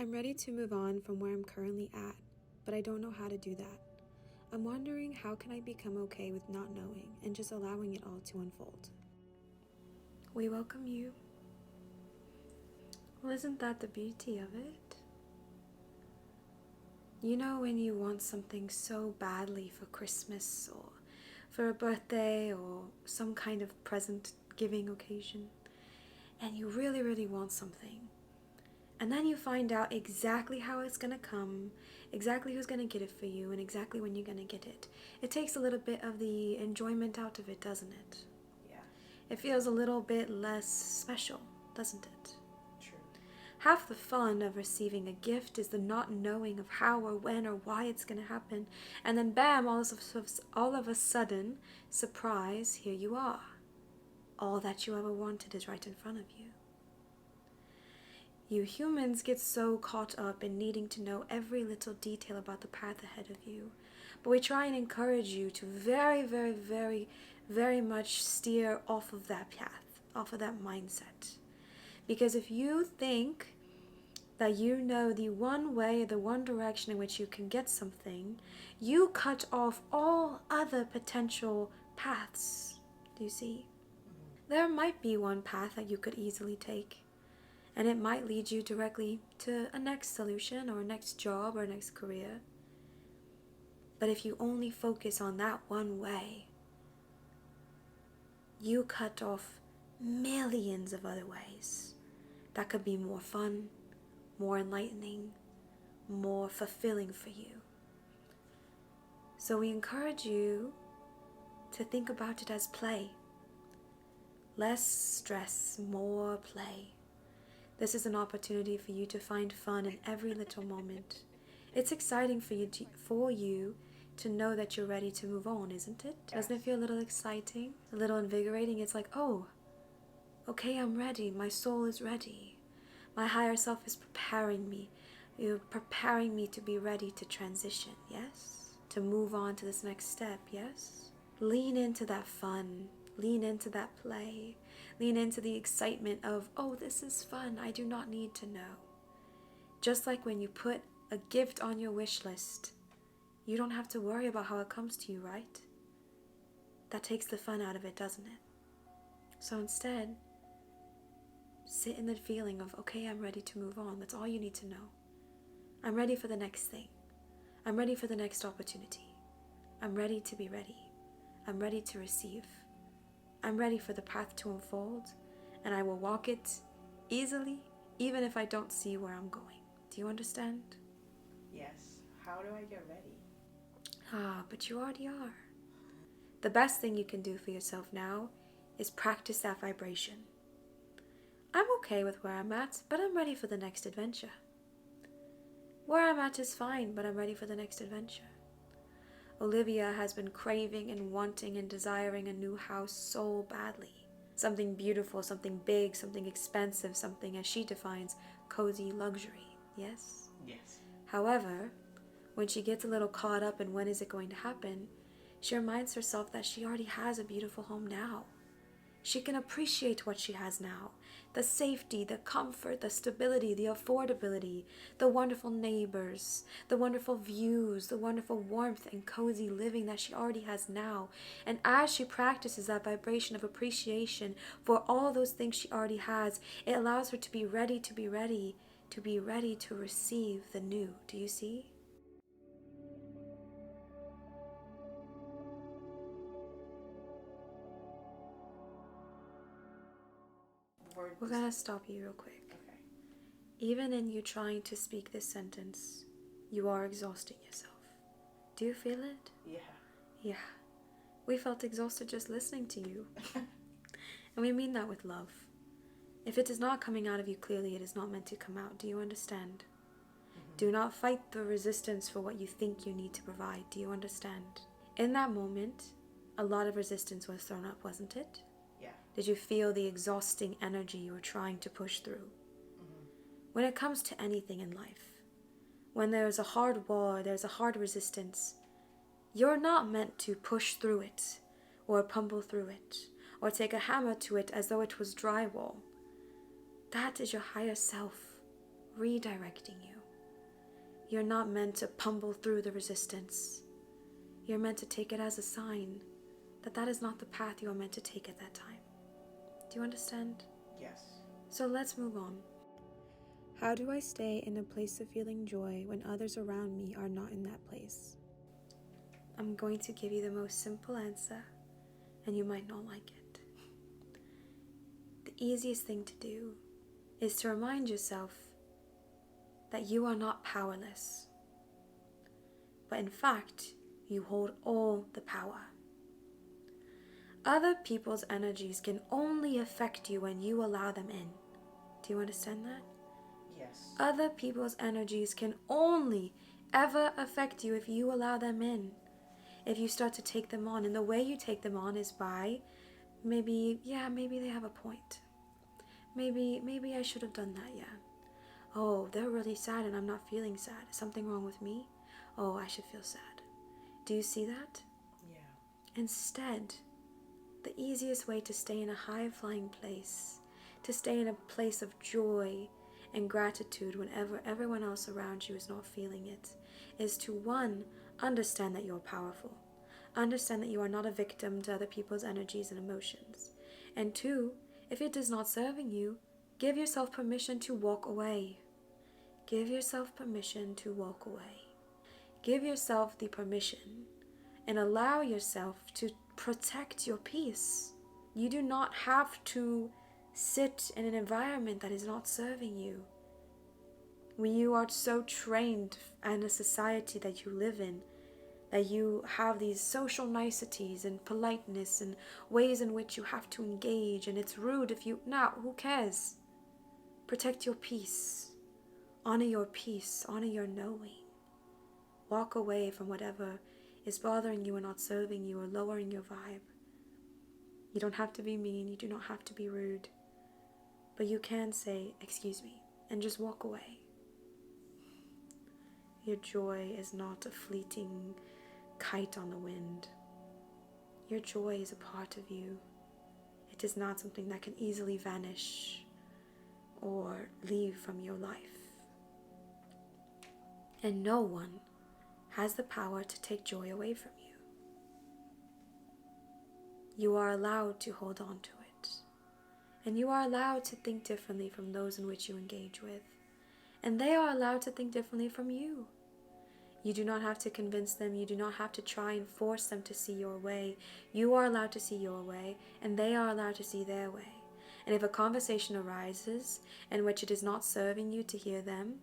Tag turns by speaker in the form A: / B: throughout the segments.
A: I'm ready to move on from where I'm currently at, but I don't know how to do that. I'm wondering, how can I become okay with not knowing and just allowing it all to unfold? We welcome you. Well, isn't that the beauty of it? You know, when you want something so badly for Christmas or for a birthday or some kind of present giving occasion, and you really, really want something, and then you find out exactly how it's going to come, exactly who's going to get it for you, and exactly when you're going to get it. It takes a little bit of the enjoyment out of it, doesn't it?
B: Yeah.
A: It feels a little bit less special, doesn't it?
B: True.
A: Half the fun of receiving a gift is the not knowing of how or when or why it's going to happen. And then bam, all of a sudden, surprise, here you are. All that you ever wanted is right in front of you. You humans get so caught up in needing to know every little detail about the path ahead of you. But we try and encourage you to very, very, very, very much steer off of that path, off of that mindset. Because if you think that you know the one way, the one direction in which you can get something, you cut off all other potential paths. Do you see? There might be one path that you could easily take, and it might lead you directly to a next solution or a next job or next career. But if you only focus on that one way, you cut off millions of other ways that could be more fun, more enlightening, more fulfilling for you. So we encourage you to think about it as play. Less stress, more play. This is an opportunity for you to find fun in every little moment. It's exciting for you to know that you're ready to move on, isn't it?
B: Yes.
A: Doesn't it feel a little exciting, a little invigorating? It's like, oh, okay, I'm ready. My soul is ready. My higher self is preparing me. You're preparing me to be ready to transition, yes? To move on to this next step, yes? Lean into that fun. Lean into that play. Lean into the excitement of, oh, this is fun. I do not need to know. Just like when you put a gift on your wish list, you don't have to worry about how it comes to you, right? That takes the fun out of it, doesn't it? So instead, sit in the feeling of, okay, I'm ready to move on. That's all you need to know. I'm ready for the next thing. I'm ready for the next opportunity. I'm ready to be ready. I'm ready to receive. I'm ready for the path to unfold, and I will walk it easily, even if I don't see where I'm going. Do you understand?
B: Yes. How do I get ready?
A: But you already are. The best thing you can do for yourself now is practice that vibration. I'm okay with where I'm at, but I'm ready for the next adventure. Where I'm at is fine, but I'm ready for the next adventure. Olivia has been craving and wanting and desiring a new house so badly. Something beautiful, something big, something expensive, something, as she defines, cozy luxury. Yes?
B: Yes.
A: However, when she gets a little caught up in when is it going to happen, she reminds herself that she already has a beautiful home now. She can appreciate what she has now. The safety, the comfort, the stability, the affordability, the wonderful neighbors, the wonderful views, the wonderful warmth and cozy living that she already has now. And as she practices that vibration of appreciation for all those things she already has, it allows her to be ready to be ready, to be ready to receive the new. Do you see? We're gonna stop you real quick.
B: Okay.
A: Even in you trying to speak this sentence, you are exhausting yourself. Do you feel it?
B: Yeah.
A: Yeah. We felt exhausted just listening to you. And we mean that with love. If it is not coming out of you clearly, it is not meant to come out. Do you understand? Mm-hmm. Do not fight the resistance for what you think you need to provide. Do you understand? In that moment, a lot of resistance was thrown up, wasn't it?
B: Yeah.
A: Did you feel the exhausting energy you were trying to push through? Mm-hmm. When it comes to anything in life, when there's a hard wall, there's a hard resistance, you're not meant to push through it, or pummel through it, or take a hammer to it as though it was drywall. That is your higher self redirecting you. You're not meant to pummel through the resistance. You're meant to take it as a sign that that is not the path you are meant to take at that time. Do you understand?
B: Yes.
A: So let's move on. How do I stay in a place of feeling joy when others around me are not in that place? I'm going to give you the most simple answer, and you might not like it. The easiest thing to do is to remind yourself that you are not powerless, but in fact, you hold all the power. Other people's energies can only affect you when you allow them in. Do you understand that?
B: Yes.
A: Other people's energies can only ever affect you if you allow them in. If you start to take them on, and the way you take them on is by maybe they have a point. Maybe I should have done that, yeah. Oh, they're really sad and I'm not feeling sad. Is something wrong with me? Oh, I should feel sad. Do you see that?
B: Yeah.
A: Instead, the easiest way to stay in a high-flying place, to stay in a place of joy and gratitude whenever everyone else around you is not feeling it, is to, one, understand that you're powerful. Understand that you are not a victim to other people's energies and emotions. And two, if it is not serving you, give yourself permission to walk away. Give yourself permission to walk away. Give yourself the permission and allow yourself to protect your peace. You do not have to sit in an environment that is not serving you. When you are so trained in a society that you live in, that you have these social niceties and politeness and ways in which you have to engage, and it's rude if you... Now, who cares? Protect your peace. Honor your peace. Honor your knowing. Walk away from whatever is bothering you or not serving you or lowering your vibe. You don't have to be mean. You do not have to be rude. But you can say, excuse me, and just walk away. Your joy is not a fleeting kite on the wind. Your joy is a part of you. It is not something that can easily vanish or leave from your life. And no one has the power to take joy away from you. You are allowed to hold on to it. And you are allowed to think differently from those in which you engage with. And they are allowed to think differently from you. You do not have to convince them. You do not have to try and force them to see your way. You are allowed to see your way, and they are allowed to see their way. And if a conversation arises in which it is not serving you to hear them,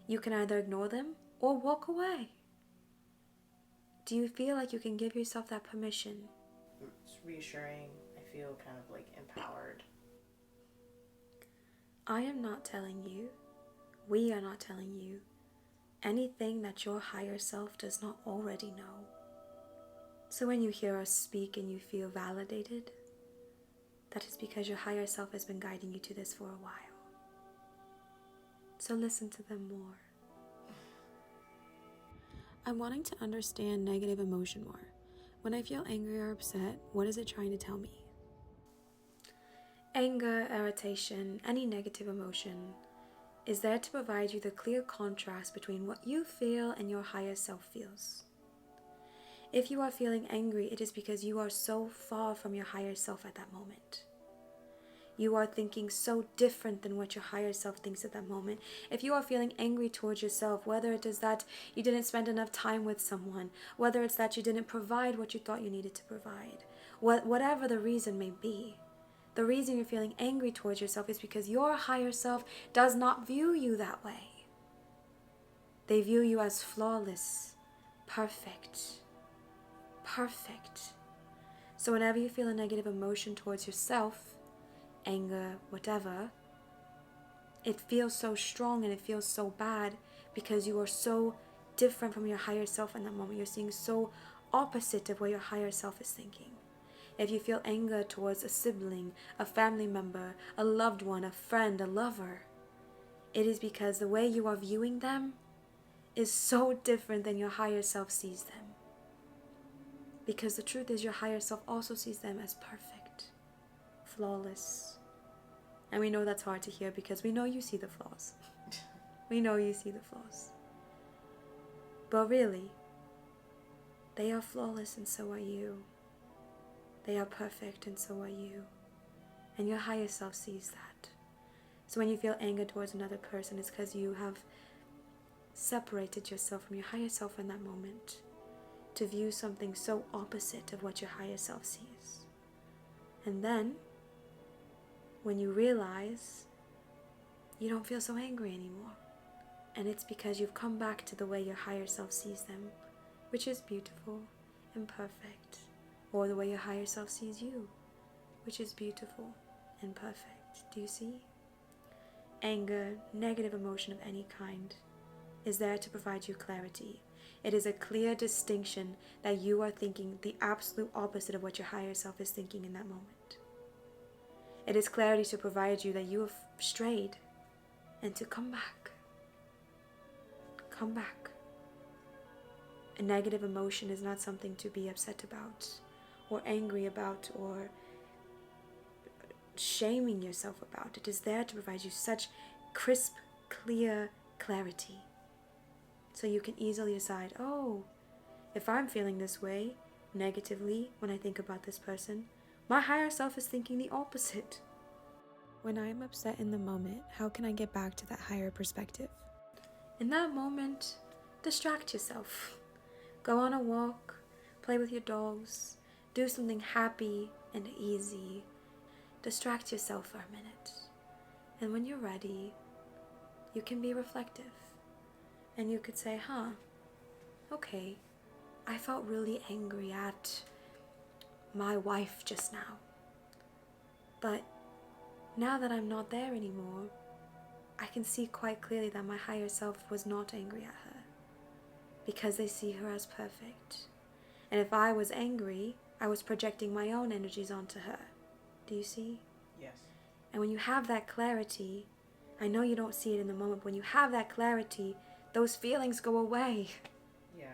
A: you can either ignore them or walk away. Do you feel like you can give yourself that permission?
B: It's reassuring. I feel kind of like empowered.
A: I am not telling you, we are not telling you, anything that your higher self does not already know. So when you hear us speak and you feel validated, that is because your higher self has been guiding you to this for a while. So listen to them more. I'm wanting to understand negative emotion more. When I feel angry or upset, what is it trying to tell me? Anger, irritation, any negative emotion is there to provide you the clear contrast between what you feel and your higher self feels. If you are feeling angry, it is because you are so far from your higher self at that moment. You are thinking so different than what your higher self thinks at that moment. If you are feeling angry towards yourself, whether it is that you didn't spend enough time with someone, whether it's that you didn't provide what you thought you needed to provide, whatever the reason may be, the reason you're feeling angry towards yourself is because your higher self does not view you that way. They view you as flawless, perfect. So whenever you feel a negative emotion towards yourself, anger, whatever, it feels so strong and it feels so bad because you are so different from your higher self in that moment. You're seeing so opposite of what your higher self is thinking. If you feel anger towards a sibling, a family member, a loved one, a friend, a lover, it is because the way you are viewing them is so different than your higher self sees them. Because the truth is your higher self also sees them as perfect, flawless. And we know that's hard to hear because we know you see the flaws. We know you see the flaws. But really, they are flawless and so are you. They are perfect and so are you. And your higher self sees that. So when you feel anger towards another person, it's because you have separated yourself from your higher self in that moment to view something so opposite of what your higher self sees. And then, when you realize, you don't feel so angry anymore. And it's because you've come back to the way your higher self sees them, which is beautiful and perfect. Or the way your higher self sees you, which is beautiful and perfect. Do you see? Anger, negative emotion of any kind, is there to provide you clarity. It is a clear distinction that you are thinking the absolute opposite of what your higher self is thinking in that moment. It is clarity to provide you that you have strayed and to come back. Come back. A negative emotion is not something to be upset about or angry about or shaming yourself about. It is there to provide you such crisp, clear clarity. So you can easily decide, oh, if I'm feeling this way negatively when I think about this person, my higher self is thinking the opposite. When I am upset in the moment, how can I get back to that higher perspective? In that moment, distract yourself. Go on a walk, play with your dogs, do something happy and easy. Distract yourself for a minute. And when you're ready, you can be reflective. And you could say, okay, I felt really angry at my wife just now. But now that I'm not there anymore, I can see quite clearly that my higher self was not angry at her because they see her as perfect. And if I was angry, I was projecting my own energies onto her. Do you see?
B: Yes.
A: And when you have that clarity, I know you don't see it in the moment, but when you have that clarity, those feelings go away.
B: Yeah.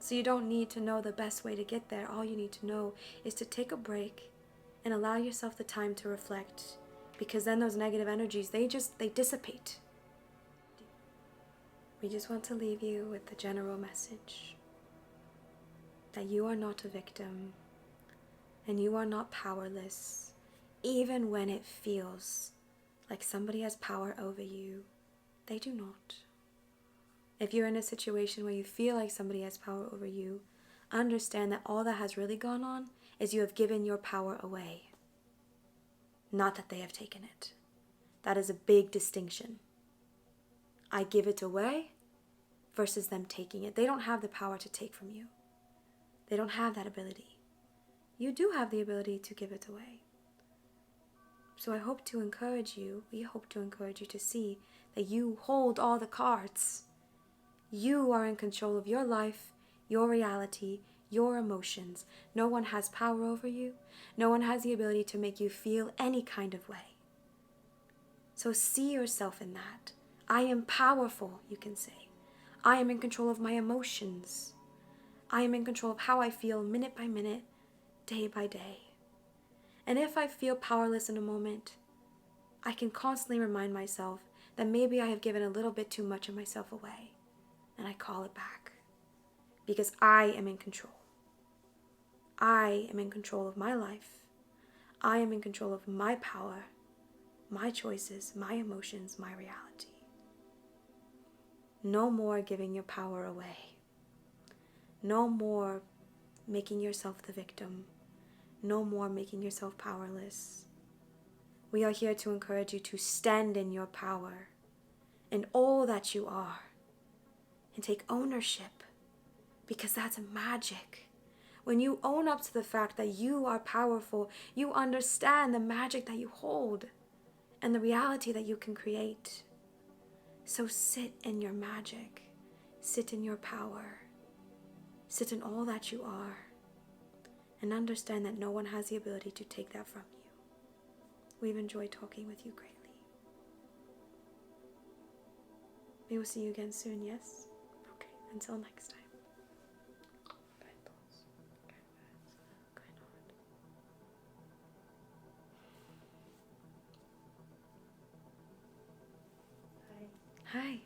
A: So you don't need to know the best way to get there. All you need to know is to take a break and allow yourself the time to reflect, because then those negative energies, they dissipate. We just want to leave you with the general message that you are not a victim and you are not powerless, even when it feels like somebody has power over you. They do not. If you're in a situation where you feel like somebody has power over you, understand that all that has really gone on is you have given your power away, not that they have taken it. That is a big distinction. I give it away versus them taking it. They don't have the power to take from you. They don't have that ability. You do have the ability to give it away. So we hope to encourage you to see that you hold all the cards. You are in control of your life, your reality, your emotions. No one has power over you. No one has the ability to make you feel any kind of way. So see yourself in that. I am powerful, you can say. I am in control of my emotions. I am in control of how I feel minute by minute, day by day. And if I feel powerless in a moment, I can constantly remind myself that maybe I have given a little bit too much of myself away. And I call it back. Because I am in control. I am in control of my life. I am in control of my power, my choices, my emotions, my reality. No more giving your power away. No more making yourself the victim. No more making yourself powerless. We are here to encourage you to stand in your power, in all that you are, and take ownership, because that's magic. When you own up to the fact that you are powerful, you understand the magic that you hold and the reality that you can create. So sit in your magic, sit in your power, sit in all that you are, and understand that no one has the ability to take that from you. We've enjoyed talking with you greatly. We will see you again soon, yes? Okay, until next time. Hi.